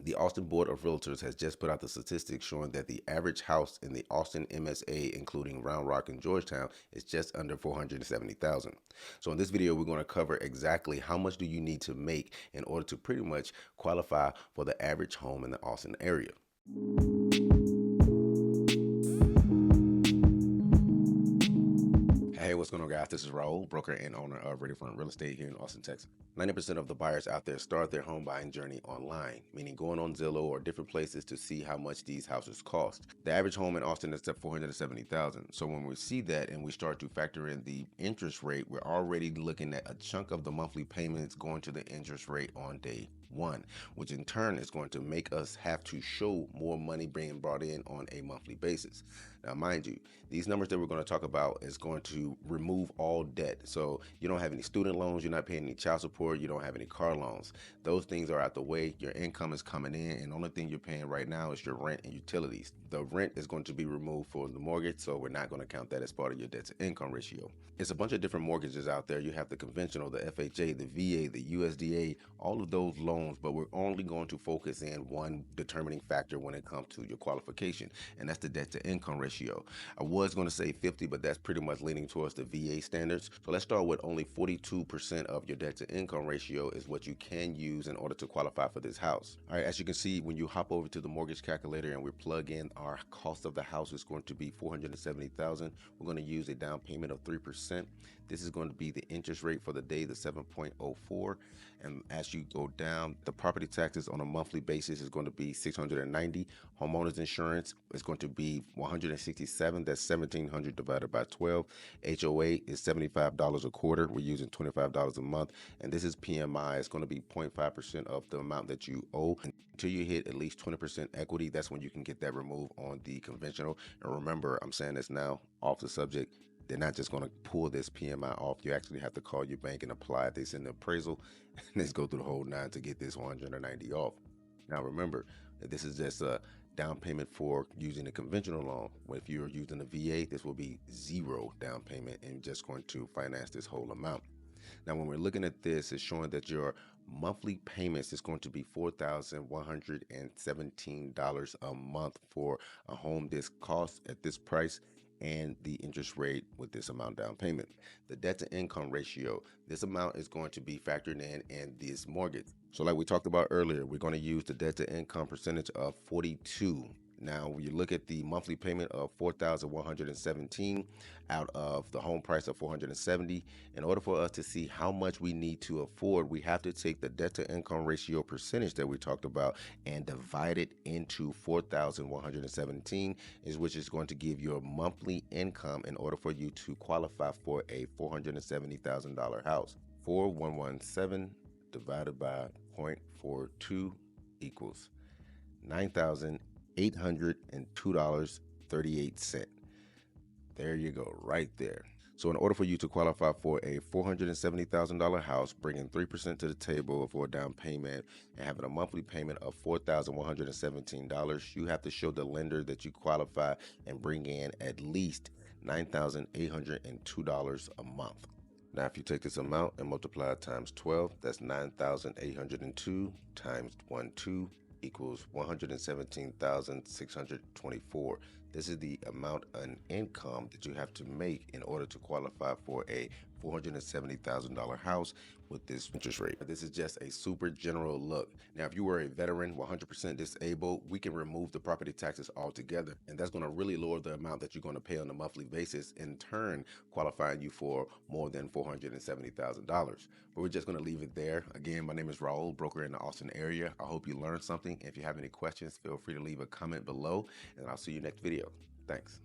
The Austin Board of Realtors has just put out the statistics showing that the average house in the Austin MSA, including Round Rock and Georgetown, is just under $470,000. So in this video, we're going to cover exactly how much do you need to make in order to pretty much qualify for the average home in the Austin area. Hey, what's going on, guys? This is Raoul, broker and owner of Readyfront Real Estate here in Austin, Texas. 90% of the buyers out there start their home buying journey online, meaning going on Zillow or different places to see how much these houses cost. The average home in Austin is at $470,000. So when we see that and we start to factor in the interest rate, we're already looking at a chunk of the monthly payments going to the interest rate on day one, which in turn is going to make us have to show more money being brought in on a monthly basis. Now, mind you, these numbers that we're going to talk about is going to remove all debt. So you don't have any student loans, you're not paying any child support, you don't have any car loans. Those things are out the way. Your income is coming in, and the only thing you're paying right now is your rent and utilities. The rent is going to be removed for the mortgage, so we're not going to count that as part of your debt to income ratio. It's a bunch of different mortgages out there. You have the conventional, the FHA, the VA, the USDA, all of those loans, but we're only going to focus in one determining factor when it comes to your qualification, and that's the debt to income ratio. I was going to say 50, but that's pretty much leaning towards the VA standards. So let's start with only 42% of your debt to income ratio is what you can use in order to qualify for this house. All right, as you can see, when you hop over to the mortgage calculator and we plug in our cost of the house is going to be $470,000. We're going to use a down payment of 3%. This is going to be the interest rate for the day, the 7.04. And as you go down, the property taxes on a monthly basis is going to be $690. Homeowners insurance is going to be $167. That's $1,700 divided by 12. HOA is $75 a quarter. We're using $25 a month. And this is PMI. It's going to be 0.5% of the amount that you owe. Until you hit at least 20% equity, that's when you can get that removed on the conventional. And remember, I'm saying this now off the subject. They're not just going to pull this PMI off. You actually have to call your bank and apply. They send the appraisal and let's go through the whole nine to get this 190 off. Now remember, this is just a down payment for using a conventional loan. If you're using a VA, this will be zero down payment and just going to finance this whole amount. Now, when we're looking at this, it's showing that your monthly payments is going to be $4,117 a month for a home this cost at this price, and the interest rate with this amount down payment. The debt to income ratio, this amount is going to be factored in this mortgage. So like we talked about earlier, we're going to use the debt to income percentage of 42. Now, when you look at the monthly payment of $4,117 out of the home price of $470, in order for us to see how much we need to afford, we have to take the debt to income ratio percentage that we talked about and divide it into 4,117, which is going to give you a monthly income in order for you to qualify for a $470,000 house. 4,117 divided by 0.42 equals $9,802.38. There you go, right there. So in order for you to qualify for a $470,000 house, bringing 3% to the table for a down payment and having a monthly payment of $4,117, you have to show the lender that you qualify and bring in at least $9,802 a month. Now, if you take this amount and multiply it times 12, that's 9,802 times 12 equals 117,624. This is the amount in income that you have to make in order to qualify for a $470,000 house with this interest rate. This is just a super general look. Now, if you were a veteran, 100% disabled, we can remove the property taxes altogether, and that's going to really lower the amount that you're going to pay on a monthly basis, in turn qualifying you for more than $470,000. But we're just going to leave it there. Again, my name is Raoul, broker in the Austin area. I hope you learned something. If you have any questions, feel free to leave a comment below, and I'll see you next video. Thanks.